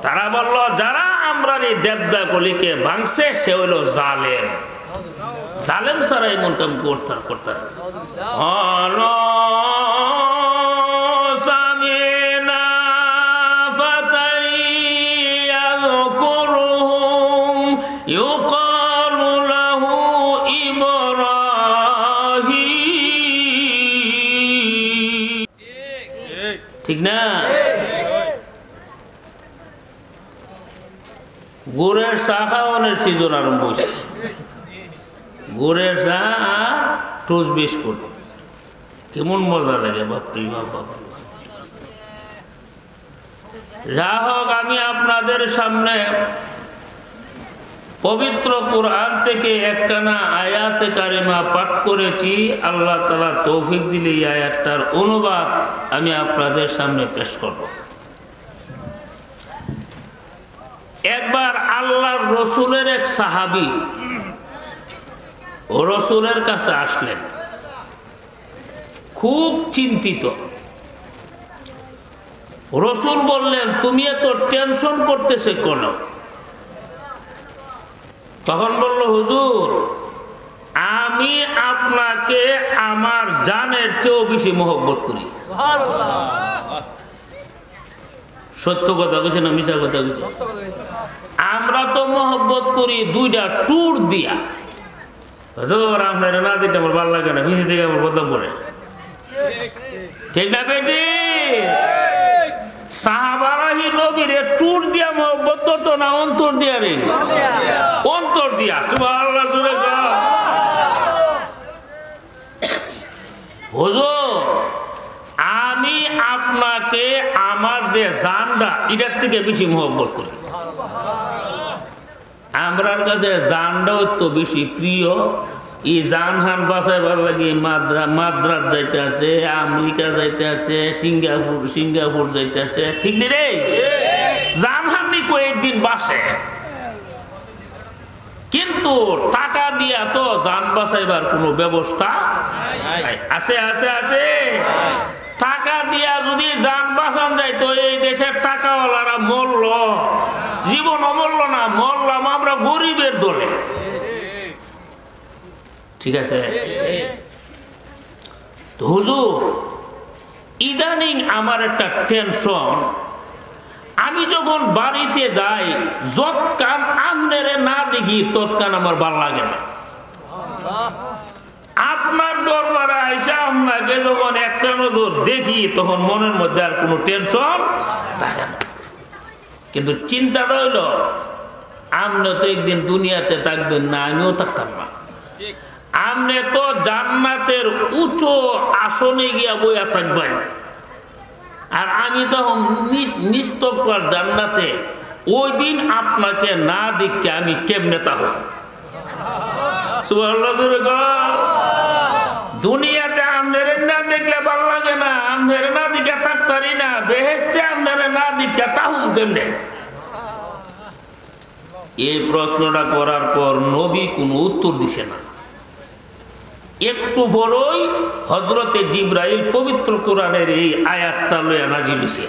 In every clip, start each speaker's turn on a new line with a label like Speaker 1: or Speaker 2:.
Speaker 1: তারা বলল যারা আমরার এই দেবদা কলিকে ভাঙছে সে হইল জালেম। জালেম ছাড়া এমন কাম করতে ঠিক না? গুড়ের চা খাওয়ানোর সিজন আরম্ভ হয়েছে। গুড়ের চা আর টোস্ট বিস্কুট কেমন মজা লাগে বাপরে বাবা। যা হোক, আমি আপনাদের সামনে পবিত্র কোরআন থেকে একখানা আয়াতে কারিমা পাঠ করেছি। আল্লাহ তাআলা তৌফিক দিলে এই আয়াতটার অনুবাদ আমি আপনাদের সামনে পেশ করব। একবার আল্লাহর রসুলের এক সাহাবী ও রসুলের কাছে আসলেন, খুব চিন্তিত। রসুল বললেন, তুমি এত টেনশন করতেছে কেন? তখন বলল, হুজুর, আমি আপনাকে আমার জানের চেয়েও বেশি মহব্বত করি। সত্য কথা কইছে না মিছা কথা কইছে? আমরা তো মহব্বত করি দুইটা ট্যুর দিয়া। আপনার না দিতে আমার ভালো লাগে না, পিছিয়ে থেকে আমার বদনাম করে। ঠিক না বেটি? সাহাবারাহি নবীরে ট্যুর দিয়া মহব্বত করতো না অন্তর দিয়া? রে অন্তর দিয়া। সুবহানাল্লাহ জোরে গা। হুজুর, আমি আপনাকে আমার যে জানটা এটার থেকে বেশি মহব্বত করি। আমরার কাছে জানটাও তো বেশি প্রিয়। এই জান হান বাঁচাইবার লাগে মাদ্রাজ যাইতে আছে, আমেরিকা যাইতে আছে, সিঙ্গাপুর যাইতে আছে। ঠিক নেই রে? জান হান নি কয়েকদিন বাসে, কিন্তু টাকা দিয়া তো জান বাঁচাইবার কোনো ব্যবস্থা আছে? আছে আছে। টাকা দিয়া যদি জান বাঁচান যায় তো এই দেশের টাকাওয়ালারা মরল, জীবন অমূল্য না, মরলাম আমরা গরিবের দলে। ঠিক আছে? তো হুজুর, ইদানিং আমার একটা টেনশন, আমি যখন বাড়িতে যাই যৎকান আমনেরে না দেখি তৎকান আমার ভালো লাগে না। আপনার দরবারে আইসা আপনাকে যখন একটা নজর দেখি তখন মনের মধ্যে আর কোনো টেনশন থাকে না। কিন্তু চিন্তাটা হইল, আপনি তো একদিন দুনিয়াতে থাকবেন না, আমিও থাকতাম না। আপনি তো জান্নাতের উঁচু আসনে গিয়া বইয়া থাকবেন, আর আমি তখন নিস্তব্ধ জান্নাতে। ওই দিন আপনাকে না দেখতে আমি কেমনে থাকব? সুবহানাল্লাহ। দুনিয়াতে আপনার না দেখলে ভালো লাগে না, আপনার না দিকে থাকতারি না। বেহেশতে আপনার না দিকে তাহুম কেমনে? এই প্রশ্নটা করার পর নবী কোনো উত্তর দিছে না। একটু বড়ই হযরতে জিবরাইল পবিত্র কোরআনের এই আয়াতটা লইয়া নাজিল হইছে।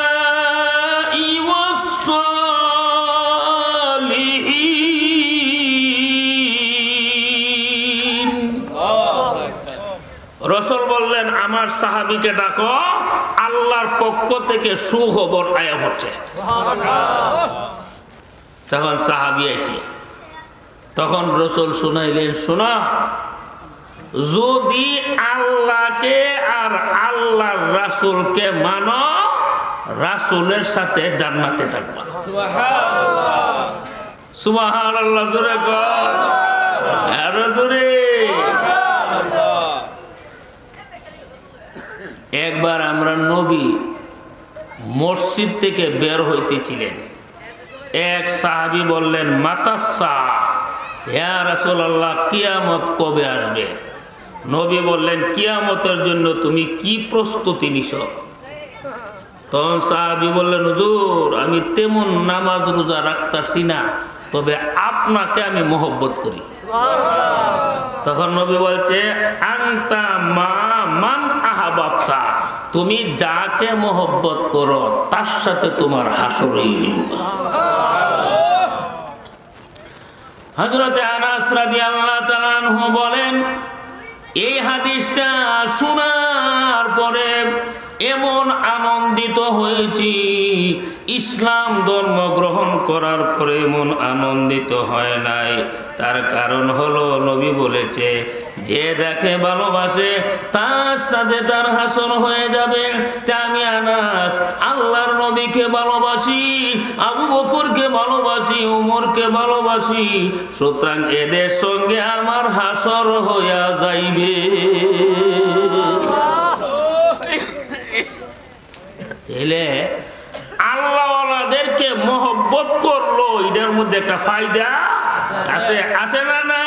Speaker 1: والشهداء والصالحين। রাসূল বললেন, আমার সাহাবীকে ডাকো, আল্লাহর পক্ষ থেকে সুখবর আয়া হচ্ছে। তখন সাহাবী আইছে, তখন রাসূল শুনাইলেন, শোনা, যদি আল্লাহকে আর আল্লাহর রাসূলকে মানো, রাসূলের সাথে জান্নাতে থাকবা। সুবহানাল্লাহ, সুবহানাল্লাহ, জোরে কর, আরো জোরে। একবার আমরা নবী মসজিদ থেকে বের হইতেছিলেন, এক সাহাবী বললেন, মাতাসা, ইয়া রাসূলুল্লাহ, কিয়ামত কবে আসবে? নবী বললেন, কিয়ামতের জন্য তুমি কি প্রস্তুতি নিছো? তখন সাহাবী বললেন, হুজুর, আমি তেমন নামাজ রোজা রাখতাছি না, তবে আপনাকে আমি মহব্বত করি। তখন নবী বলছে, আনতা মা মান আহাবাবতা, তুমি যাকে মহব্বত করো তার সাথে তোমার হাসর হয়ে যাবে। হযরতে আনাস রাদিয়াল্লাহু তাআলা আনহু বলেন, এই হাদিসটা শোনার পরে এমন আনন্দিত হয়েছি, ইসলাম ধর্ম গ্রহণ করার পরে এমন আনন্দিত হয় নাই। তার কারণ হলো, নবী বলেছে, যে যাকে ভালোবাসে তার সাথে তার হাসর হয়ে যাবে। তা আমি আনাস আল্লাহর নবীকে ভালোবাসি, আবু বকরকে ভালোবাসি, ওমরকে ভালোবাসি, সুতরাং এদের সঙ্গে আমার হাসর হইয়া যাইবে। তাহলে আল্লাহওয়ালাদেরকে মহব্বত করলো, এটার মধ্যে একটা ফায়দা আছে, আছে না? না,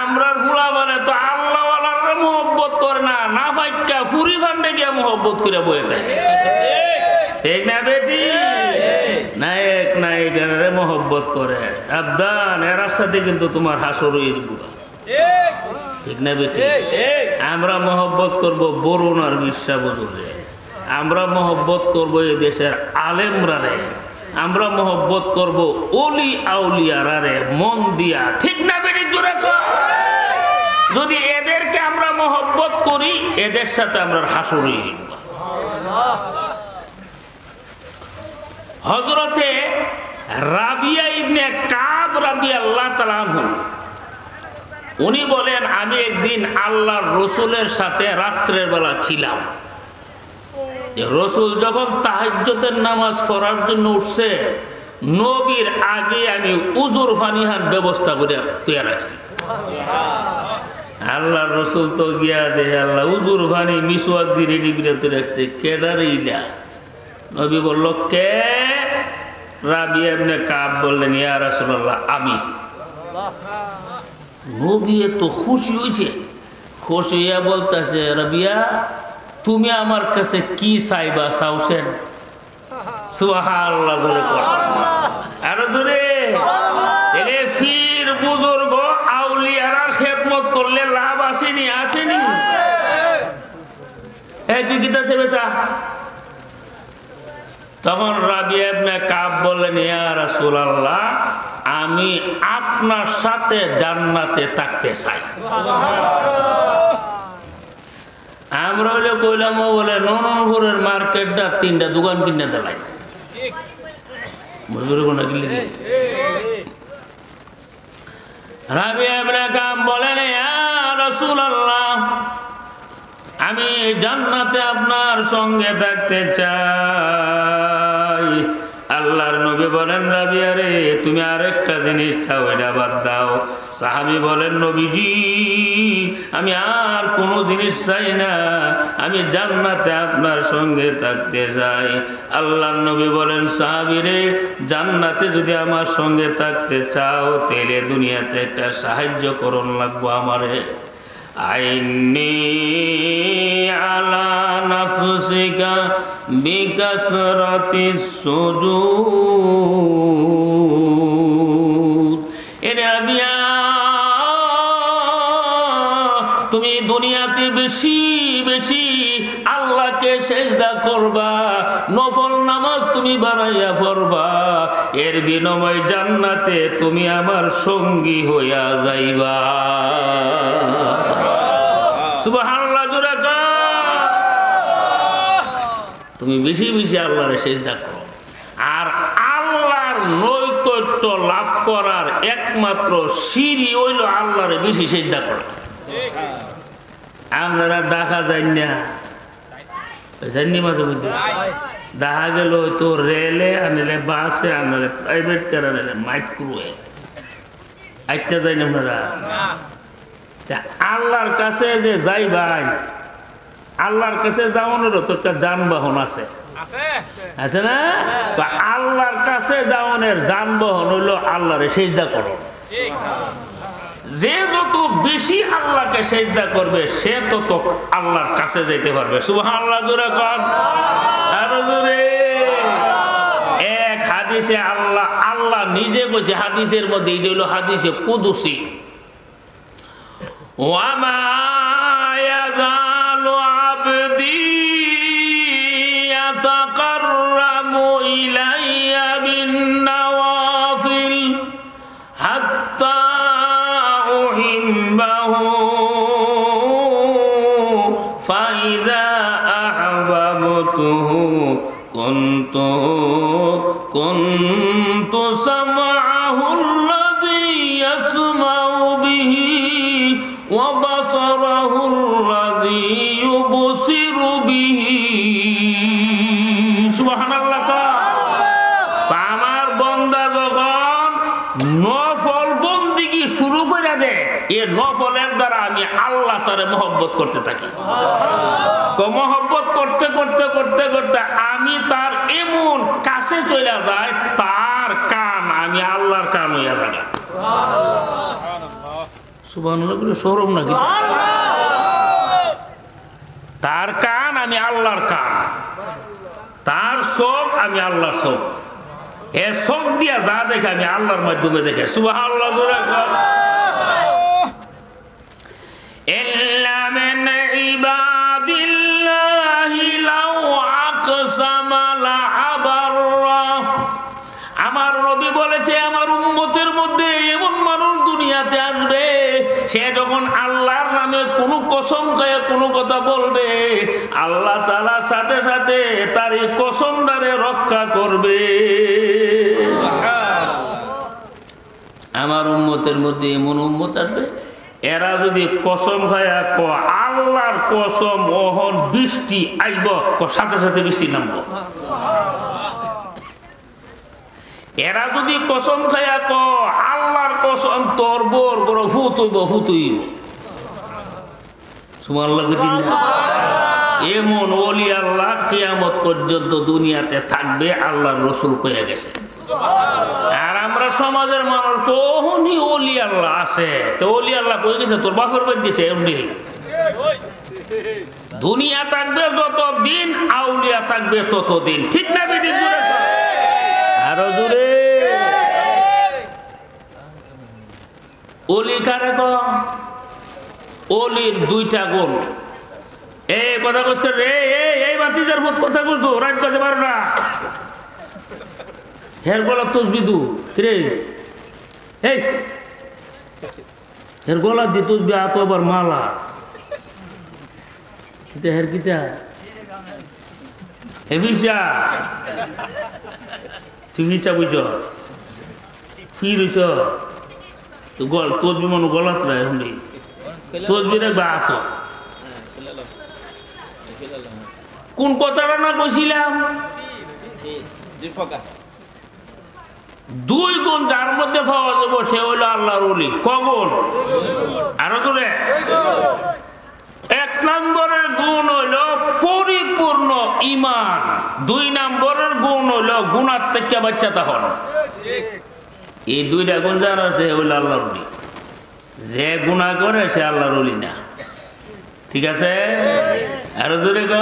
Speaker 1: আমরা ফুলা মানে তো আল্লাহওয়ালারা মহব্বত করে না, না ফাইকা ফুরি ফান্ডে গিয়ে মহব্বত করে বয়ে থাকে, ঠিক না বেটি? নায়ক নায়িকারে মহব্বত করে, আবদান এর সাথে কিন্তু তোমার হাসর হয়ে যাবে, ঠিক না বেটি? আমরা মহব্বত করব বরুণ আর বিশ্বাস বুজুর্গে, আমরা মহব্বত করব এই দেশের আলেমরা রে, আমরা মহব্বত করব ওলি আউলিয়ারা রে, মন দিয়া, ঠিক না বেটি? জোরে কর। যদি এদেরকে আমরা মহব্বত করি, এদের সাথে আমরা হাসর হয়ে যাব। হযরতে রাবিয়া ইবনে কাব রাদিয়াল্লাহু তাআলা আনহু, উনি বলেন, আমি একদিন আল্লাহর রাসূলের সাথে রাত্রের বেলা ছিলাম। রাসূল যখন তাহাজ্জুদের নামাজ পড়ার জন্য উঠছে, নবীর আগে আমি উজুর পানিহার ব্যবস্থা করে তৈরি রাখছি। আল্লাহর রাসূল তো গিয়া দেখে, আল্লাহ উজুর পানি মিসওয়াক দিয়ে রেডি করে তৈরি রাখছে, কেডারে ইলা? নবী বলল, কে? রাবিয়া ইবনে কাব বললেন, ইয়া রাসূলুল্লাহ, আমি। নবী তো খুশি হয়েছে, খুশি হইয়া বলতেছে, রাবিয়া, তুমি আমার কাছে কি চাইবা চাওছেন? সুবহানাল্লাহ, জোরে কর, আরো জোরে। এলে ফির বুজুর্গ আউলিয়ার খেদমত করলে লাভ আসেনি? আসেনি? এই তুই কি তাছে বেচা? তখন রাবিয়া ইবনে কাব বললেন, ইয়া রাসূলুল্লাহ, আমি আপনার সাথে জান্নাতে থাকতে চাই। আমরা হইলে কইলাম, ও বলে ননপুরের মার্কেটটা 3টা দোকান কিনে দেলাই, রাবিয়া ইবনে কাব বলেন, ইয়া রাসূলুল্লাহ, আমি জান্নাতে আপনার সঙ্গে থাকতে চাই। আল্লাহর নবী বলেন, রাবিয়া রে, তুমি আরেকটা জিনিস চাও, এটা বাদ দাও। সাহাবী বলেন, নবীজি, আমি আর কোনো জিনিস চাই না, আমি জান্নাতে আপনার সঙ্গে থাকতে চাই। আল্লাহর নবী বলেন, সাহাবী রে, জান্নাতে যদি আমার সঙ্গে থাকতে চাও, তাহলে দুনিয়াতে একটা সাহায্য করণ লাগবো আমারে। আইনি আলা নাফসিকা বিকাসরাতিস সুজুদ। এরে রাবিয়া, তুমি দুনিয়াতে বেশি বেশি আল্লাহকে সিজদা করবা, নফল নামাজ তুমি বাড়াইয়া পড়বা, এর বিনিময়ে জান্নাতে তুমি আমার সঙ্গী হইয়া যাইবা। সুবহানাল্লাহ, জোরে কর। তুমি বেশি বেশি আল্লাহরে সিজদা করো। আর আল্লাহর নৈকট্য লাভ করার একমাত্র সিঁড়ি হইল আল্লাহরে বেশি সিজদা করা। আপনারা দেখা যায় না, জানি মাঝে মধ্যে দেখা গেল হয়তো রেলে আনলে বাসে আনলে প্রাইভেট কার আনলে মাইক্রোয়ে আইটা যাই না আপনারা। আল্লাহর কাছে যে যাই ভাই, আল্লাহর কাছে যাওয়ানোরও তো একটা যানবাহন আছে, আছে না? তো আল্লাহর কাছে যাওয়ানোর যানবাহন হইলো আল্লাহরে সিজদা করো। যে যত বেশি আল্লাহকে সিজদা করবে সে তত আল্লাহর কাছে যেতে পারবে। সুবহানাল্লাহ জোরে কর, আরো জোরে। এক হাদিসে আল্লাহ নিজে বলছে, হাদিসের মধ্যে এটা হলো হাদিসে কুদসি, ওয়ামা ইয়াযালু আবদি ইয়াতাকাররামু ইলাইয়া বিন নওয়াফিল হাত্তা উহিব্বাহু ফাইযা আহবাবতুহু কুনতু সামআহু আল্লাযী ইয়াসমাউ বিহি ওয়া বাসারাহু আল্লাযী ইউবসিরু বিহি। সুবহানাল্লাহ। আমার বান্দা যখন নফল বন্দেগী শুরু করে দেয়, এই নফলের দ্বারা আমি আল্লাহ তারে মহব্বত করতে থাকি। মহব্বত করতে করতে করতে করতে আমি তার এমন কাছে চলে যায়, তার কান আমি আল্লাহর কান হইয়া যাবে। সুবহানাল্লাহ বলে শরম না কিছু। তার কান আমি আল্লাহর কান, তার চোখ আমি আল্লাহর চোখ। এ চোখ দিয়া যা দেখে আমি আল্লাহর মাধ্যমে দেখে। সুবহানাল্লাহ জোরে কর। ইল্লা মিন ইবাদিল্লাহি লাউ আকসামা লা আবাররা। আমার নবী বলেছে, আমার উম্মতের মধ্যে এমন মানুষ দুনিয়াতে আসবে, সে যখন আল্লাহর নামে কোনো কসম খায় কোনো কথা বলবে, আল্লাহ তাআলা সাথে সাথে তার এই কসমটারে রক্ষা করবে। আমার উম্মতের মধ্যে এমন উম্মত আসবে, এরা যদি কসম খায় আল্লাহর কসম ওহন বৃষ্টি আইব, সাথে সাথে বৃষ্টি নামব। এরা যদি কসম খায়া আল্লাহর কসম তোর বোর বড় হুতইব হুতইব। সুবহানাল্লাহ। এমন ওলি আল্লাহ কিয়ামত পর্যন্ত দুনিয়াতে থাকবে, আল্লাহর রাসূল কইয়া গেছে। আর আমরা সমাজের মানুষ কোহনি ওলি আল্লাহ আছে, তো ওলি আল্লাহ কই গেছে, তোর বাপের বাড়ি গেছে এমনি। দুনিয়া থাকবে যতদিন, আউলিয়া থাকবে ততদিন। ঠিক না বেটি? আরো জোরে। ওলি কারে কয়? ওলির দুইটা গুণ। এই কথা কইছ রে, এই বাতিজার ভূত কথা কইছ তো রাত বাজে 12টা। হের গলা তসবি দু রে, এই হের গলা দি তসবি আতো আবার মালা কিতা হের কিতা এভিসা তুমি নিচা বুঝছ ফির হইছ তো গল তসবি মনে গলাত না এখন তসবি রাখবা আতো। কোন কথাটা না কইছিলাম? দুই গুণ যার মধ্যে পাওয়া যাবো সে হইল আল্লাহর ওলি। কগুণ? আরো তোরে। এক নম্বরের গুণ হইল পরিপূর্ণ ঈমান, দুই নম্বরের গুণ হইল গুনাহ থেকে বাঁচা তখন। এই দুইটা গুণ যার আছে হইল আল্লাহর ওলি। যে গুনাহ করে সে আল্লাহর ওলি না। ঠিক আছে? আরো জোরে কর।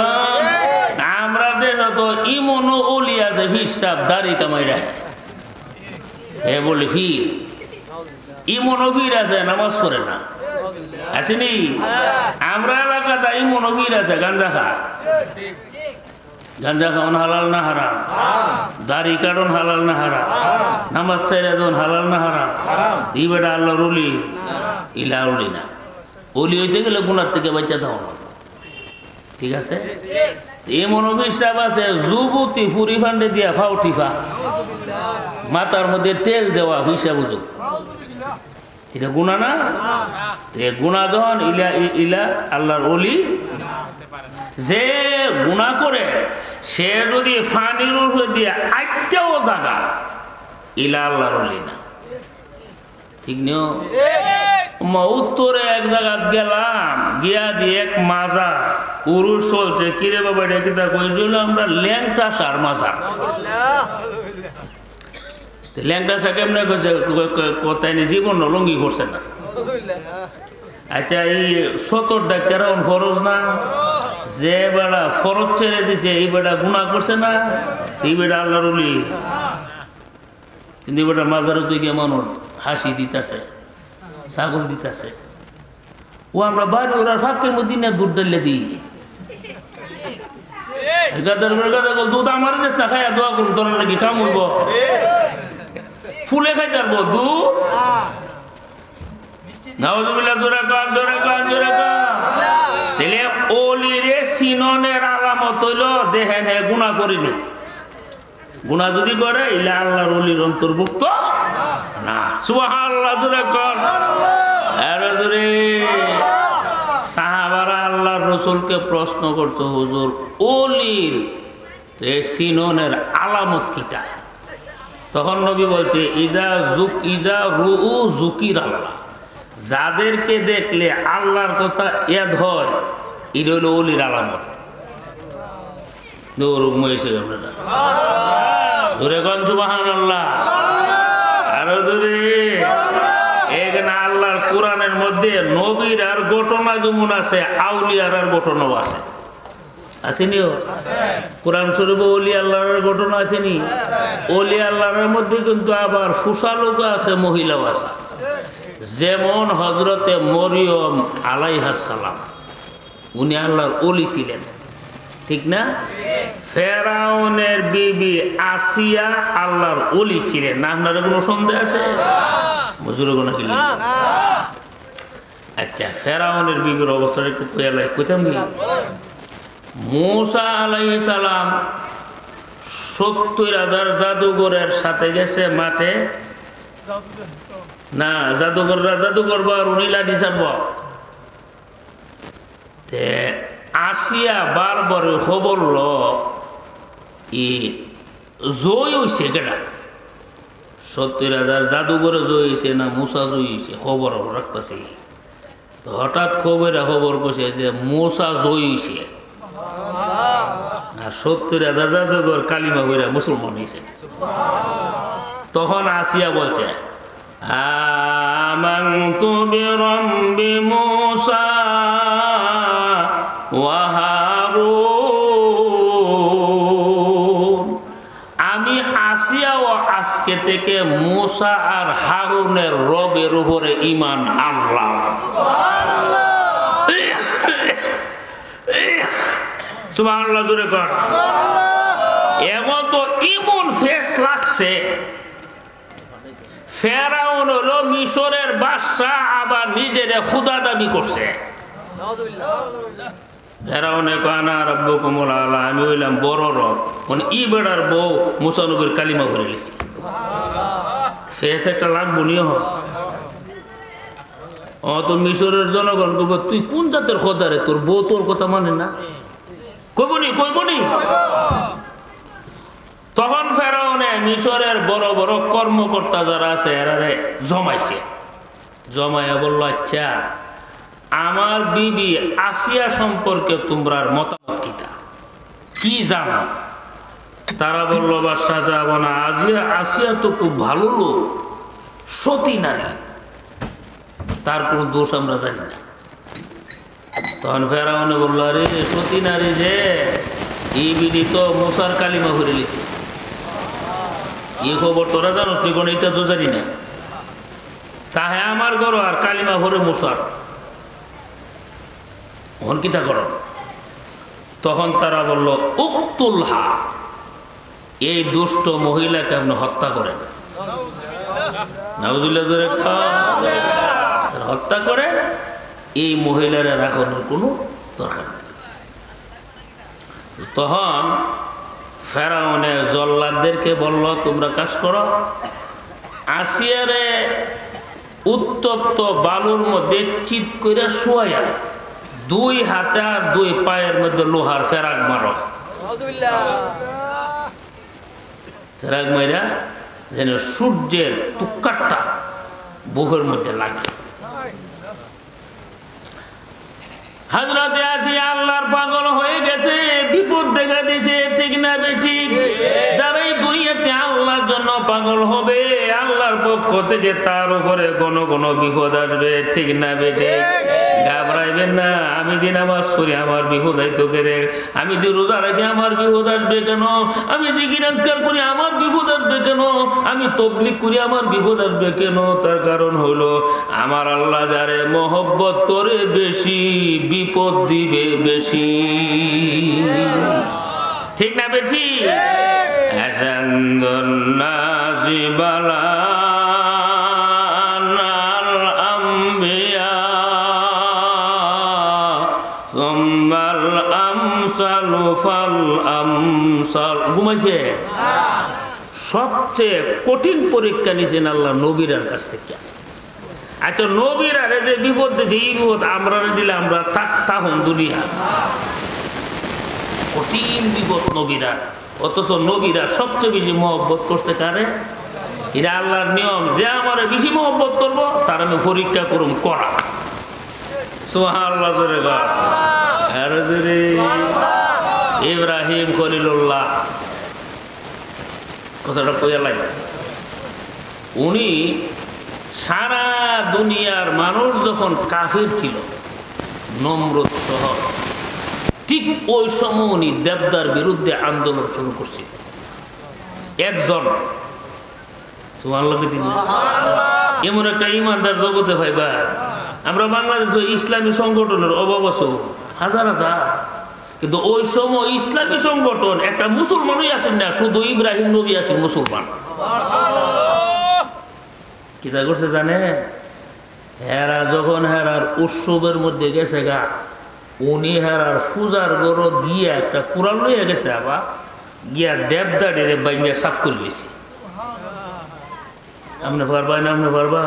Speaker 1: আমরা দেশ তো ইমনও ওলি আছে, হিসাব দাড়ি কামাই রাখে। এ বলে ফির ইমনও ফির আছে, নামাজ পড়ে না, আসেনি? আমরা এলাকাতে ইমনও ফির আছে, গাঞ্জা খা। গাঞ্জা খাওয়ান হালাল না হারাম? দাড়ি কাটন হালাল না হারাম? নামাজ চাইরা দেন হালাল না হারাম? এই বেটা আল্লাহর ওলি? ইলা ওলি না। ওলি হইতে গেলে গুনার থেকে বাঁচা দাও। ঠিক আছে? এমন অভিশাপ আছে যুবতী ফুরি ফান্ডে দিয়া ফাও টিফা মাথার মধ্যে তেল দেওয়া হিসাব বুঝুক এটা গুণা না এ গুণা যখন ইলা ইলা আল্লাহর ওলি যে গুণা করে সে যদি ফানির উপরে দিয়ে আটটাও জাগা ইলা আল্লাহর ওলি না ঠিক নিও উত্তরে এক জায়গা গেলাম গিয়া দিয়ে এক মাজা উরুষ চলছে কিরে বাবা এটা কিতা কই দিল আমরা ল্যাংটা সার মাজার ল্যাংটা সার কেমনে কোথায় জীবন লঙ্গি করছে না আচ্ছা এই সতরটা কেরাউন ফরজ না যে বেড়া ফরজ ছেড়ে দিছে এই বেড়া গুণা করছে না এই বেড়া আল্লাহর ওলি কিন্তু এই বেড়া মাজারও তুই গিয়ে মানুষ হাসি দিতেছে ছাগল দিতেছে ও আমরা বাইরে ওরা ফাঁকের মধ্যে না দুধ ডালে দিই দুধ আমার দেশ না খাইয়া দোয়া করুন তোর নাকি কাম হইব ফুলে খাই তারবো দুধ তাহলে ওলিরে সিননের আলামত হইল দেখেন হে গুণা করিনি গুণা যদি করে ইলা আল্লাহর ওলির অন্তর্ভুক্ত না সুবহানাল্লাহ জোরে কর আরে জোরে সাহাবারা আল্লাহর রাসূলকে প্রশ্ন করতে হুজুর ওলির সিননের আলামত কিটা তখন নবী বলছে ইজা রুউ যুকির আল্লাহ যাদেরকে দেখলে আল্লাহর কথা ইয়াদ হয় এটা হলো ওলির আলামত ধরে গন সুবহানাল্লাহ আরো ধরে এখানে আল্লাহর কোরআনের মধ্যে নবীর আর ঘটনা যেমন আছে আউলিয়ার আর ঘটনাও আছে আসেনিও কোরআন শরীফে ওলি আল্লাহর ঘটনা আসেনি ওলি আল্লাহর মধ্যে কিন্তু আবার ফুসা লোক আছে মহিলাও আছে যেমন হজরতে মরিয়ম আলাইহিস সালাম উনি আল্লাহর ওলি ছিলেন ঠিক না ফেরাউনের বিবি আসিয়া আল্লাহর ওলি ছিলেন না আপনার কোনো সন্দেহ আছে আচ্ছা ফেরাউনের বিবির অবস্থাটা একটু কোথাও মূসা আলাইহিস সালাম ৭০,০০০ জাদুঘরের সাথে গেছে মাঠে না জাদুঘররা জাদু করবো আর উনি লাঠি ছাড়ব আসিয়া বারবার খবর জয় হয়েছে কেটা ৭০,০০০ জাদুঘরে জয় হয়েছে না মূসা জয় হয়েছে খবর রাখতেছে তো হঠাৎ খবর করছে যে মূসা জয় হয়েছে আর ৭০,০০০ জাদুঘর কালিমা কইরা মুসলমান হয়েছে তখন আসিয়া বলছে আমানতু বিরাব্বি মূসা ওয়া হারুন আমি আসিয়া ও আজকে থেকে মূসা আর হারুনের রবের উপরে ঈমান আনলাম সুবহানাল্লাহ জোরে কর এমন তো ইমন ফেস লাগছে ফেরাউন হলো মিশরের বাদশা আবার নিজের খুদা দাবি করছে ফেরাউনে কানা রব্বুকুমুল আলা আমি হইলাম বড় রব মানে ই বেড়ার বউ মুসা নবীর কালিমা করে লিখছে ফেস একটা লাগবো নিয়ে হয় তো মিশরের জনগণ কইব তুই কোন জাতের খোদা রে তোর বউ তোর কথা মানে না কইবনি তখন ফেরাউনে মিশরের বড় বড় কর্মকর্তা যারা আছে এরারে জমাইছে জমাইয়া বলল আচ্ছা আমার বিবি আসিয়া সম্পর্কে তোমরার মতামত কি জানো তারা বলল বাদশা যাব না আসিয়া তো খুব ভালো লোক সতী নারী তার কোনো দোষ আমরা জানি না তখন ফেরাউনে বলল আরে সতী নারী যে এই বিধি তো মূসার কালিমা ভরে লিছে এই খবর তোরা জানো তুই কোন এটা তো জানি না তাহে আমার ঘর আর কালিমা ভরে মূসার হনকিটা করো তখন তারা বলল উক্তুলহা এই দুষ্ট মহিলাকে আপনি হত্যা করেন নাউজুবিল্লাহ হত্যা করে এই মহিলারা রাখানোর কোনো দরকার নেই তখন ফেরাউনে জল্লাদদেরকে বলল, তোমরা কাজ করো, আসিয়ারে উত্তপ্ত বালুর মধ্যে চিত করে শোয়া, 2 হাতে আর 2 পায়ের মধ্যে লোহার ফেরাক মারো। ফেরাক মাইরা যেন সূর্যের তুক্কারটা বুকের মধ্যে লাগে। হযরতে আসিয়া আল্লাহর পাগল হয়ে গেছে, বিপদ দেখা দিয়েছে, ঠিক না বেঠিক? যারা এই দুনিয়াতে আল্লাহর জন্য পাগল হবে, আল্লাহর পক্ষ থেকে তার উপরে কোন কোন বিপদ আসবে, ঠিক না বেঠিক? ঘাবড়াইবেন না। আমি দিন নামাজ পড়ি, আমার বিপদ আইতো কেরে? আমি দিন রোজা রাখি, আমার বিপদ আসবে কেন? আমি জিকির আজকাল করি, আমার বিপদ আসবে কেন? আমি তাবলীগ করি, আমার বিপদ আসবে কেন? তার কারণ হলো আমার আল্লাহ যারে মহব্বত করে বেশি, বিপদ দিবে বেশি, ঠিক না বেঠি? ঘুমাইছে। সবচেয়ে কঠিন পরীক্ষা নিয়েছেন আল্লাহ নবীরার কাছ থেকে। আচ্ছা, নবীরা যে বিপদ দিয়েছে, এই বিপদ আমরা দিলে আমরা থাকতাম দুনিয়া। কঠিন বিপদ নবীরা, অথচ নবীরা সবচেয়ে বেশি মহব্বত করছে কারে? এটা আল্লাহর নিয়ম, যে আমার বেশি মহব্বত করবো তার আমি পরীক্ষা করুম করা। সুবহানাল্লাহ। ইব্রাহিম খলিলুল্লাহ কথাটা কইয়া লাগে, উনি সারা দুনিয়ার মানুষ যখন কাফির ছিল, নমরুদ সহ, ঠিক ওই সময় উনি দেবদার বিরুদ্ধে আন্দোলন শুরু করছিল। একজন এমন একটা ইমানদার জগতে ভাইবা, আমরা বাংলাদেশে ইসলামী সংগঠনের অভাব আছে হাজার হাজার, কিন্তু ওই সময় ইসলামী সংগঠন একটা মুসলমানই আসেন না, শুধু ইব্রাহিম নবী আসেন মুসলমান। কিতা করছে জানে? হেরা যখন হেরার উৎসবের মধ্যে গেছে গা, উনি হেরার পূজার গড় গিয়া একটা কোরআন লইয়া গেছে, আবার গিয়া দেবদাড়িরে বাইঙ্গা সাফ করে গেছে। আপনি পারবা না? আপনি পারবা?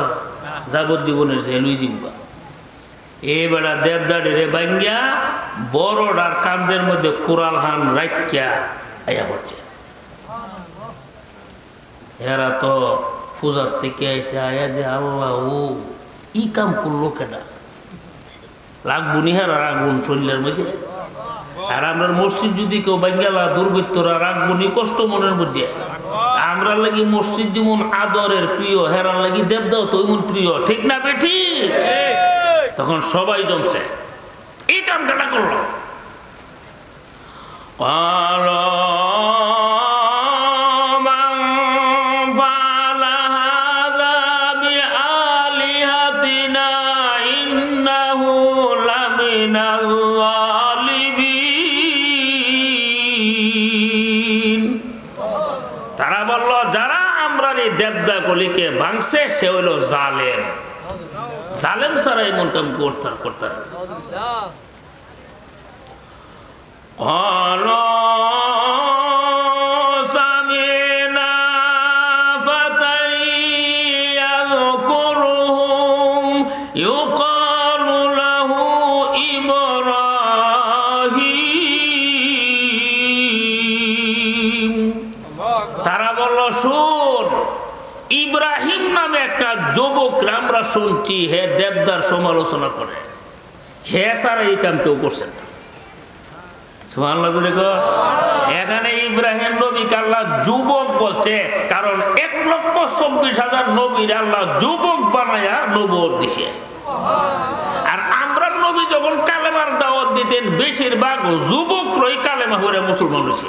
Speaker 1: যাবজ্জীবনের সে লুই জিম্বা। এবেলা দেবদাড়িরে বাইঙ্গা বড়টার কান্দের মধ্যে কোরাল হান রাখিয়া আয়া করছে। এরা তো পূজার থেকে এসে আয়া যে আল্লাহ ও ই কাম করলো কেডা, রাখবো নি হেরা রাখবুন শরীরের মধ্যে। আর আমরা মসজিদ যদি কেউ বাইঙ্গালা দুর্বৃত্তরা রাখবো নি কষ্ট মনের মধ্যে। আমরা লাগি মসজিদ যেমন আদরের প্রিয়, হেরার লাগি দেবদাও তো এমন প্রিয়, ঠিক না বেঠি? তখন সবাই জমছে, এই কাম কাটা করলো। তারা বলল, যারা আমরা এই দেবদা গলিকে ভাঙছে সে হইল জালেম। জালেম ছাড়া এমন কাম করতে তারা বলল, শুন, ইব্রাহিম নামে একটা যুবক আমরা শুনছি হে দেবদার সমালোচনা করে, হে সারা এই কাম কেউ করছে না। এখানে ইব্রাহিম নবীকে আল্লাহ যুবক বলছে, কারণ 1,24,000 নবীর আল্লাহ যুবক বানায়া নবুয়ত দিছে। আর আমরা নবী যখন কালেমার দাওয়াত দিতেন, বেশিরভাগ যুবকরাই কালেমা পড়ে মুসলমান হয়েছে,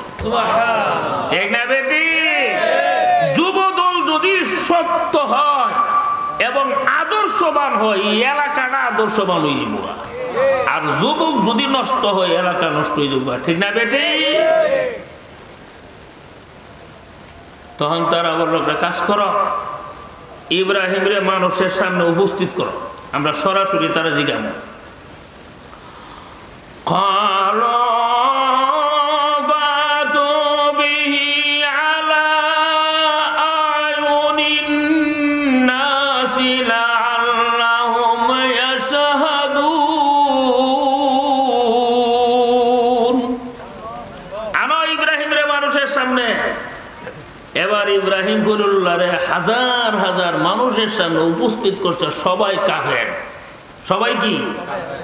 Speaker 1: ঠিক না বেটি? যুবদল যদি সত্য হয় এবং আদর্শবান হয়, এলাকাটা আদর্শবান হয়ে যাব। আর যুবক যদি নষ্ট হয়, এলাকা নষ্ট হয়ে যাবে, ঠিক না বেটি? তখন তারা বলল, কাজ করো, ইব্রাহিমরে মানুষের সামনে উপস্থিত করো, আমরা সরাসরি তারা জিজ্ঞাসা এবার ইব্রাহিম খলিলুল্লাহরে হাজার হাজার মানুষের সামনে উপস্থিত করছে, সবাই কাফের। সবাই কি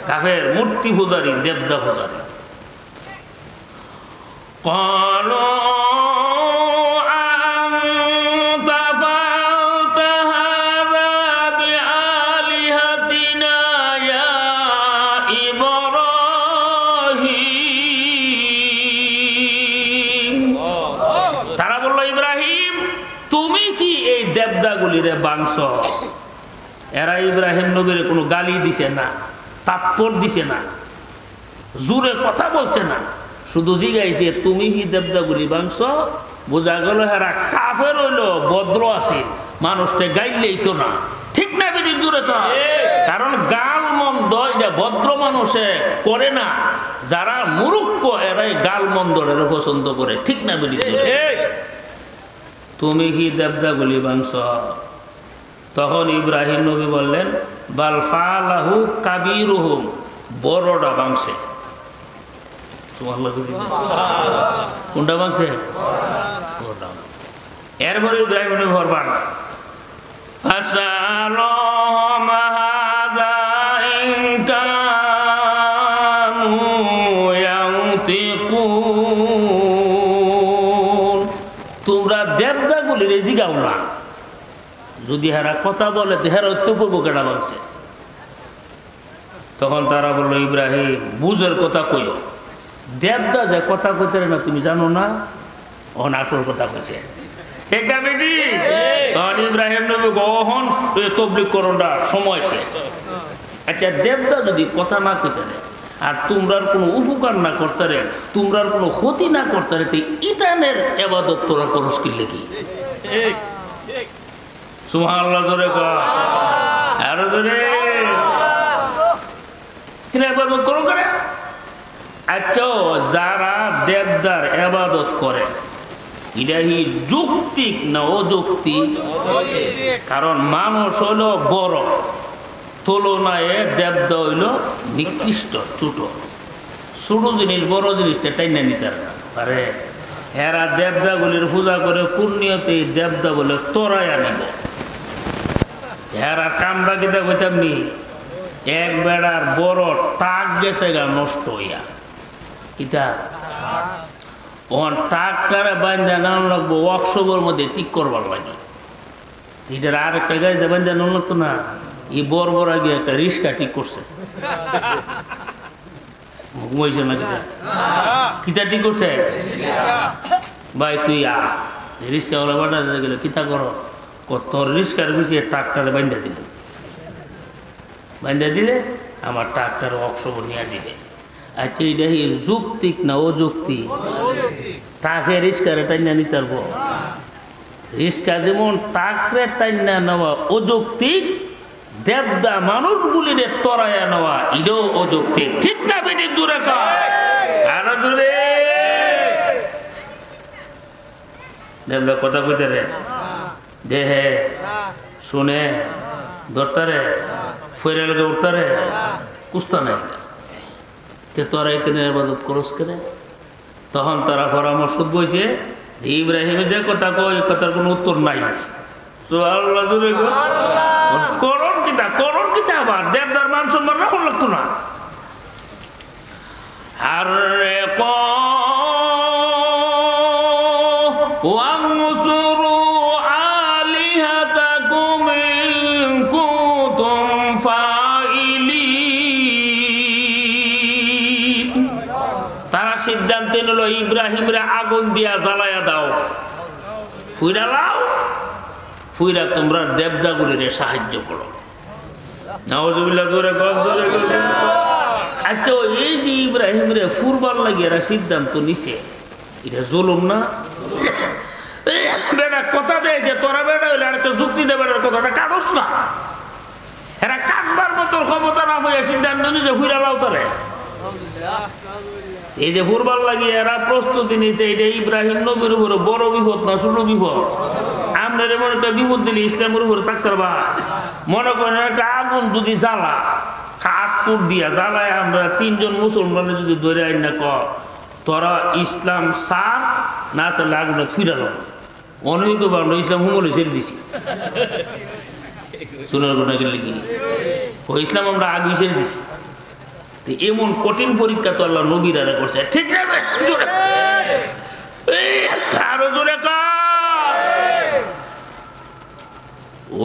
Speaker 1: কাফের, মূর্তি পূজারী, দেবদা পূজারী। তারা বলল, ইব্রাহিম তুমি কি এই দেবদাগুলিরে বাংশ? এরা ইব্রাহিম নবীর কোনো গালি দিছে না, তাৎপর দিছে না, জোরে কথা বলছে না, শুধু জিগাইছে তুমি কি দেবদাগুলি বাংশ? বোঝা গেল এরা কাফের হইল, ভদ্র আছে, মানুষটা গাইলেই তো না, ঠিক না বেশি দূরে তো। কারণ গাল মন্দ এটা ভদ্র মানুষে করে না, যারা মূর্খ এরাই গাল মন্দর পছন্দ করে, ঠিক না বেশি তুমি কি দেবদাগুলি বাংশ? তখন ইব্রাহিম নবী বললেন, বাল ফালাহু কাবিরুহুম, বড়টা বাংশে। কোনটা বাংশে? এরপরে ইব্রাহিম নবী ভরবান তোমরা দেবদাগুলি রেজি গাও না, যদি হেরা কথা বলে তো হেরা তো করবো কেটা বাংছে। তখন তারা বললো, ইব্রাহিম বুঝের কথা কইও, দেবদা যে কথা কইতে না তুমি জানো না, অন আসল কথা কইছে, ঠিক না বেটি? তখন ইব্রাহিম নবী গহন তবলিগ করোনা সময় আছে। আচ্ছা দেবদা যদি কথা না কইতে রে আর তোমরার কোনো উপকার না করতে রে, তোমরার কোনো ক্ষতি না করতে রে, ইতানের এবাদত তোরা করস কিনলে কি? সুবহানাল্লাহ জোরে কর, আরো জোরে। তিনি এবাদত করো করে। আচ্ছা যারা দেবদার এবাদত করে এটা কি যৌক্তিক না অযৌক্তিক? কারণ মানুষ হইল বড়, তুলনায় দেবদা হইল নিকৃষ্ট, ছোট। ছোট জিনিস বড় জিনিসটা টাইনা নিতে পারে। এরা দেবদাগুলির পূজা করে কোন নিয়তে দেবদা বলে তোরাই আনিব। এরা কামরা কিতা কইতাম নি, এক বেড়ার বড় টাক গেছে গা নষ্ট হইয়া, কিতা ওখান টাকটারে বান্ধা নাম লাগবো ওয়ার্কশপের মধ্যে ঠিক করবার লাগে। এটার আর একটা গাড়িতে বান্ধা নাম লাগতো না, এই বড় বড় আগে একটা রিক্সা ঠিক করছে। ঘুমাইছে না কিতা, কিতা ঠিক করছে? ভাই তুই রিক্সা ওরা বাটা গেলে কিতা করো, তোর রিক্সার পিছিয়ে ট্রাক্টারে বান্ধা দিল, বান্ধা দিলে আমার ট্রাক্টার ওয়ার্কশপ নিয়ে দিবে। আচ্ছা এটা যৌক্তিক না অযৌক্তিক? তাকে রিক্সারে টাইনা নিতে পারবো? রিক্সা যেমন ট্রাক্টরে টাইনা নেওয়া অযৌক্তিক, দেবদা মানুষগুলিরে তরাইয়া নেওয়া এটাও অযৌক্তিক, ঠিক না বেটি? দূরে আরো দূরে। দেবদা কথা কইতে রে, দেহে শুনে ধরতারে, ফেরে লোকে উঠতারে, কুস্তা নাই, তোরা এখানে ইবাদত করস কেনে? তখন তারা পরামর্শ বইছে যে ইব্রাহিমে যে কথা কয় কথার কোনো উত্তর নাই। করণ কিতা, করণ কিতা, আবার দেবদার মান সম্মান রাখন লাগতো না। আর সিদ্ধান্ত নিল ইব্রাহিমরে আগুন দিয়া জ্বালাইয়া দাও, ফুইরা লাও, ফুইরা তোমরা দেবদাগুলিরে সাহায্য করো। নাউজুবিল্লাহ করে আচ্ছা এই যে ইব্রাহিমরে ফুরবার লাগে এরা সিদ্ধান্ত নিছে, এটা জুলুম না? বেটা কথা দেয় যে তোরা বেটা হইলে আর একটা যুক্তি দেবে, কথাটা কাটস না। এরা কাটবার মতো ক্ষমতা না হয়ে সিদ্ধান্ত নিছে ফুইরা লাও তারে। এই যে ফুরবার লাগিয়ে এরা প্রস্তুতি নিচ্ছে, এটা ইব্রাহিম নবীর উপরে বড় বিপদ না ছোট বিপদ? আপনার এমন একটা বিপদ দিলে ইসলামের উপরে থাকতে পারবা? মনে করেন একটা আগুন যদি জ্বালা, কাঠ দিয়া জ্বালায় আমরা তিনজন মুসলমানের যদি ধরে আইন না তোরা ইসলাম সার না চাইলে আগুনে ফিরাল, অনেক আমরা ইসলাম হুমলে ছেড়ে দিছি সোনার গোনা গেলে কি ও ইসলাম আমরা আগে ছেড়ে দিছি এমন কঠিন পরীক্ষা তো আল্লাহ নবীরা করছে ঠিক না আরো জোরে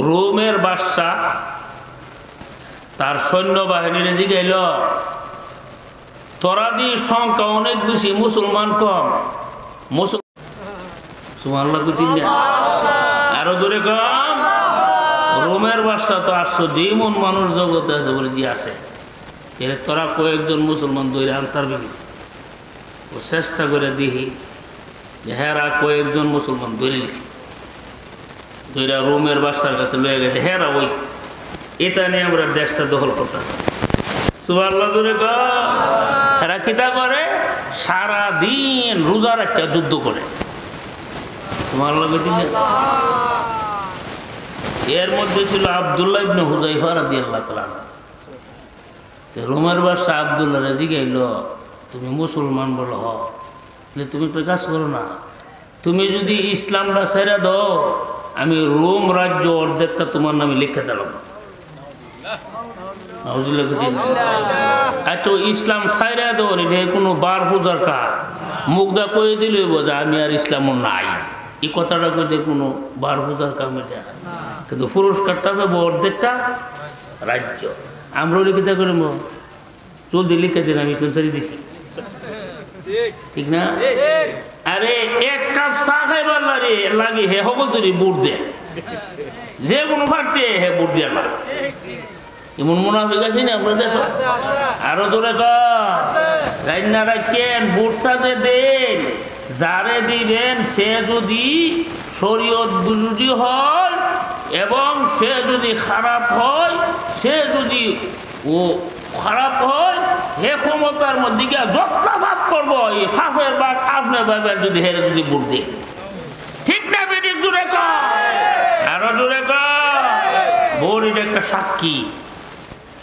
Speaker 1: রোমের বাদশা তার সৈন্যবাহিনীর জিগাইল তোরাদি সংখ্যা অনেক বেশি মুসলমান কম আরো দূরে কম রোমের বাদশা তো আসছো যেমন মানুষ জগতে আছে বলে জি আছে তোরা কয়েকজন মুসলমান দৈরে আনতার বিনি ও চেষ্টা করে দেখি যে হেরা কয়েকজন মুসলমান ধরে লিছি ধৈরা রোমের বাদশার কাছে লয়ে গেছে হেরা ওই এটা নিয়ে আমরা দেশটা দখল করতেছি সুবহানাল্লাহ ধরে হেরা কিতা করে সারা দিন রোজার একটা যুদ্ধ করে সুবহানাল্লাহ এর মধ্যে ছিল আব্দুল্লাহ ইবনে হুযায়ফা রাদিয়াল্লাহু তাআলা রোমের বাদশা আব্দুল্লাহ জিগাইল তুমি মুসলমান বলো হ তুমি একটা কাজ করো না তুমি যদি ইসলামটা ছেড়ে দাও আমি রোম রাজ্য অর্ধেকটা তোমার নামে লিখে দিলাম এত ইসলাম ছেড়ে দাও এটা কোনো বার পূজার কাজ মুগ্ধা কয়ে দিলে বোঝা আমি আর ইসলামও নাই এই কথাটা কইতে কোনো বার পূজার কাম এটা কিন্তু পুরস্কারটা পাবো অর্ধেকটা রাজ্য আমরা লিখিতে করে জলদি লিখে দিন আমি ইসলাম ছেড়ে দিছি ঠিক না আরে এক কাপ চা খাইবার লাগে হে সকল তৈরি বুট দে যে কোনো ফাটতে হে বুট দিয়ে না এমন মুনাফিক আছে না আপনার দেশ আরো দূরে রান্না রাখেন বুটটা যে দেন যারে দিবেন সে যদি শরীয়ত বিরোধী হয় এবং সে যদি খারাপ হয় সে যদি ও খারাপ হয় হে ক্ষমতার মধ্যে গিয়ে যতটা ভাব করবো এই ফাঁসের বাদ আপনার ভাবে যদি হেরে যদি বুট দিই ঠিক না বেটি দূরে আরো দূরে বোর এটা একটা সাক্ষী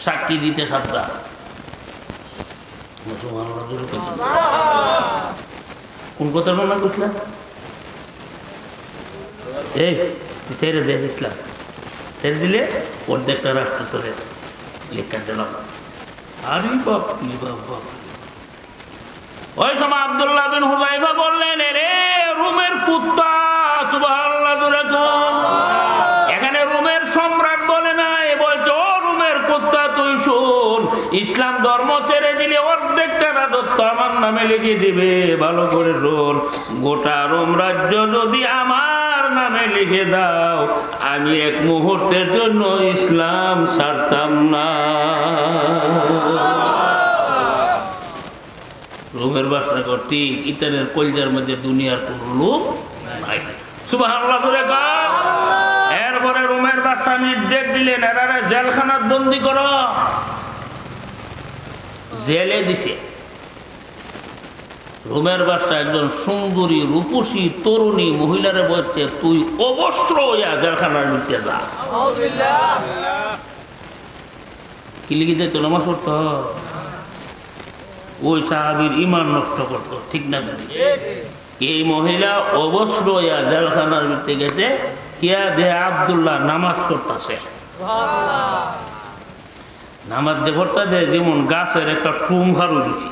Speaker 1: সাক্ষী দিতে সাবধান কোন কথা মনে করছিলাম এই ছেড়ে দে ইসলাম ছেড়ে দিলে অর্ধেকটা রাষ্ট্র তোরে লেখা দিলাম আরে বাপি বাবা ওই সময় আব্দুল্লাহ বিন হুযায়ফা বললেন রে রোমের কুত্তা সুবহানাল্লাহ এখানে রোমের সম্রাট বলে নাই বলছে ও রোমের কুত্তা তুই শুন ইসলাম ধর্ম ছেড়ে দিলে অর্ধেকটা রাজত্ব আমার নামে লিখে দিবে ভালো করে শোন গোটা রোম রাজ্য যদি আমার নামে লিখে দাও আমি এক মুহূর্তের জন্য ইসলাম ছাড়তাম না রোমের বাদশা করতে ইতানের কলজার মধ্যে দুনিয়ার কোন লোক নাই সুবহানাল্লাহ এরপরে রোমের বাদশা নির্দেশ দিলেন এরা জেলখানাত বন্দি করো জেলে দিছে রোমের বাদশা একজন সুন্দরী রূপসী তরুণী মহিলারে বলছে তুই অবস্ত্র হইয়া জেলখানার মধ্যে যা কি লিখে দিত নামাজ পড়তো ওই সাহাবীর ঈমান নষ্ট করতো ঠিক না এই মহিলা অবস্ত্র হইয়া জেলখানার মধ্যে গেছে কিয়া দে আব্দুল্লাহ নামাজ পড়তেছে নামাজ যে পড়তেছে যেমন গাছের একটা টুম হারু দিছি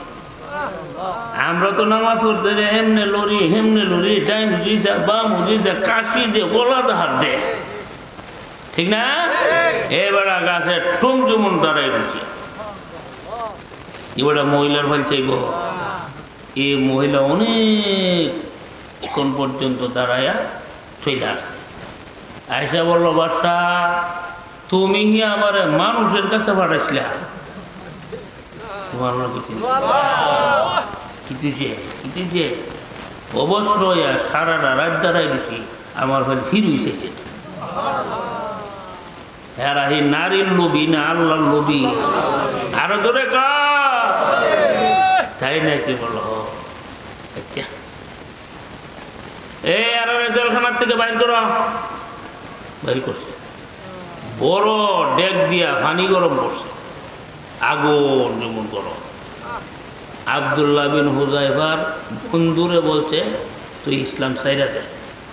Speaker 1: আমরা তো নামাজ পড়তে হেমনে লড়ি ডাইন দিছে বাম দিছে কাশি দে গলা হাত দে ঠিক না এবার গাছের টুম যেমন দাঁড়াই দিছি এবার মহিলার ভাল চাইব এই মহিলা অনেকক্ষণ পর্যন্ত দাঁড়াইয়া চলে আসে আয়সা বলল বাদশা তুমি আমার মানুষের কাছে পাঠাইছিলা তোমার কিতুছে অবশ্য সারাটা রাত দাঁড়াই দিছি আমার ভাই ফির হইছে এরা হি নারীর লোভী না আল্লাহর লোভী আরো ধরে তাই নাকি বলো আচ্ছা এই আর জেলখানার থেকে বাইর করো বাইর করছে বড় ডেক দিয়া পানি গরম করছে আগুন যেমন গরম আব্দুল্লাহ বিন হুযায়ফার বন্ধুরে বলছে তুই ইসলাম ছাইরা দে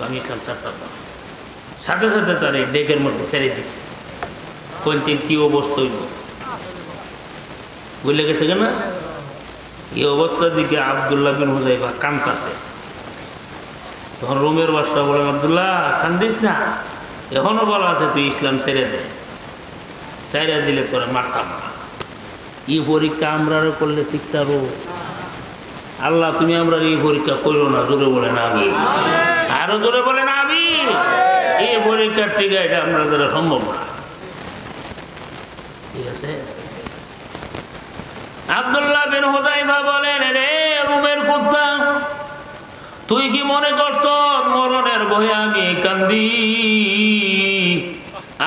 Speaker 1: আমি ইসলাম ছাড়তাম না। সাথে সাথে তার এই ডেকের মধ্যে ছেড়ে দিছে। কোনচিন কি অবস্থা হইল বুঝলে গেছে কেন? এই অবস্থার দিকে আব্দুল্লাহ বিন হুযাইফা কাঁদতাছে। তখন রোমের বাদশা বলেন, আব্দুল্লাহ কান্দিস না, এখনো বলা আছে তুই ইসলাম ছেড়ে দে, ছেড়ে দিলে তোরা মারতাম না। এই পরীক্ষা আমরা করলে ঠিক তারও আল্লাহ তুমি আমরা এই পরীক্ষা করো না। জোরে বলেন আমি, আরো জোরে বলেন আমি। এই পরীক্ষার টিকা এটা আমরা দ্বারা সম্ভব না। ঠিক আছে? আব্দুল্লাহ বিন হুযাইফা বলেন, রে রুমের কুত্তা, তুই কি মনে করছ মরণের ভয়ে আমি কান্দি?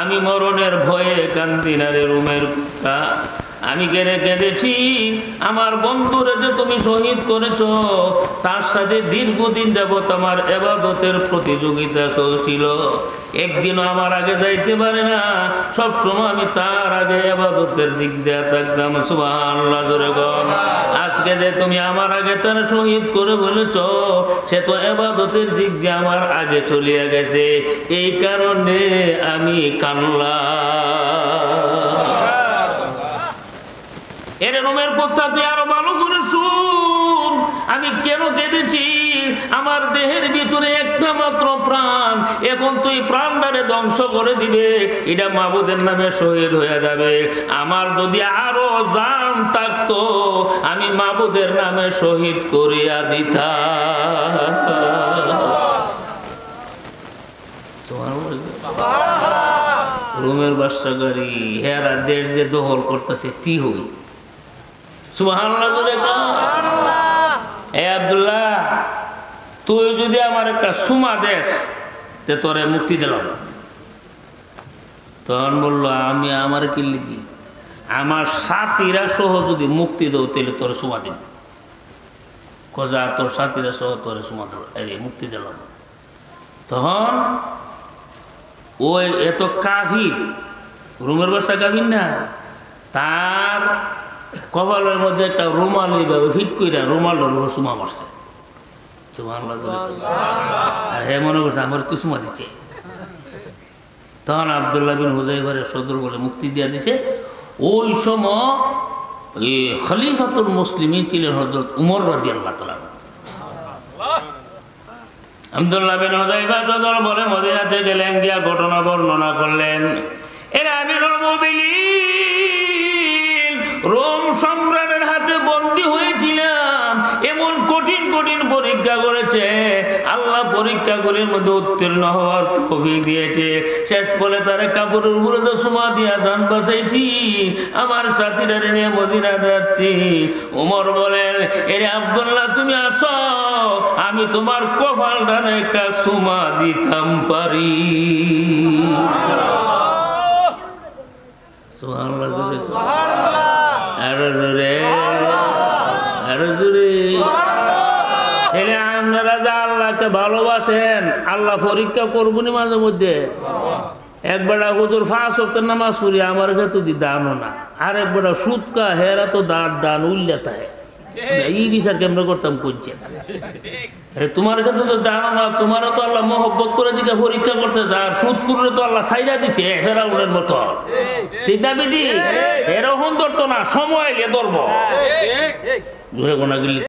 Speaker 1: আমি মরণের ভয়ে কান্দি না রে রুমের কুত্তা। আমি কেঁদে কেঁদেছি আমার বন্ধুরে যে তুমি শহীদ করেছ, তার সাথে দীর্ঘদিন যাবত আমার ইবাদতের প্রতিযোগিতা চলছিল। একদিনও আমার আগে যাইতে পারে না, সবসময় আমি তার আগে ইবাদতের দিক দিয়ে থাকতাম। সুবহানাল্লাহ জোরে বল। আজকে যে তুমি আমার আগে তার শহীদ করে বলেছ, সে তো ইবাদতের দিক দিয়ে আমার আগে চলিয়া গেছে, এই কারণে আমি কানলাম। এর রুমের কথা তুই আরো ভালো করে শুন, আমি কেন কেঁদেছি। আমার দেহের ভিতরে একটা মাত্র প্রাণ, এখন তুই প্রাণটারে ধ্বংস করে দিবে, এটা মাবুদের নামে শহীদ হয়ে যাবে। আমার যদি আরো জান থাকতো, আমি মাবুদের নামে শহীদ করিয়া দিতাম। রুমের বাদশা গাড়ি হেরা দেশ যে দখল করতেছে টি হই। সুবহানাল্লাহ জোরে সুবহানাল্লাহ। এ আব্দুল্লাহ, তুই যদি আমার একটা সুমা দেশ তে তোরে মুক্তি দিলাম। তখন বললো, আমি আমার কি লিখি, আমার সাথীরা সহ যদি মুক্তি দাও তাহলে তোরে সুমা দিন। কজা তোর সাথীরা সহ তোরে সুমা দিল, আরে মুক্তি দিলাম। তখন ওই এত কাফির, রুমের বাদশা কাফির না, তার কপালের মধ্যে একটা রুমাল এইভাবে ফিট করে রুমালটার উপর সুমা মারছে। আর হে মনে করছে আমার তো সুমা দিচ্ছে। তখন আব্দুল্লাহ বিন হুযাইফার সদর বলে মুক্তি দিয়া দিছে। ওই সময় এই খলিফাতুল মুসলিমিন ছিলেন হযরত উমর রাদিয়াল্লাহু তাআলা। আব্দুল্লাহ বিন হুযাইফা সদর বলে মদিনাতে গেলেন, গিয়া ঘটনা বর্ণনা করলেন। এরা আমিরুল মুমিনিন, রোম সম্রাটের হাতে বন্দী হয়েছিলাম, এমন কঠিন কঠিন পরীক্ষা করেছে, আল্লাহ পরীক্ষাগুলির মধ্যে উত্তীর্ণ হওয়ার তৌফিক দিয়েছে। শেষ বলে তারা কাপড়ের উপরে তো সুমা দিয়া দান বাঁচাইছি, আমার সাথীরা নিয়ে মদিনা যাচ্ছি। ওমর বলেন, এরে আব্দুল্লাহ তুমি আসো, আমি তোমার কপাল ডানে একটা সুমা দিতাম পারি। সুবহানাল্লাহ সুবহানাল্লাহ। আরো জোরে আরো জোরে। এলে আপনারা যা আল্লাহকে ভালোবাসেন, আল্লাহ পরীক্ষা করবনি মাঝে মধ্যে। একবেলা হুজুর 5 ওয়াক্তের নামাজ পড়ি, আমার কাছে তো দানও না। আর একবেলা সুদকা হেরা তো দান উল্লাতা হে, এই বিচার কেমন করতাম করছেন। তোমার কাছে তো দানও না, তোমারও তো আল্লাহ মহব্বত করে দিকে পরীক্ষা করতে যার, সুদ করলে তো আল্লাহ সাইরা দিচ্ছে ফেরাউনের মতো। ঠিক না বেটি? এরকম ধরতো না, সময় এলে ধরবো।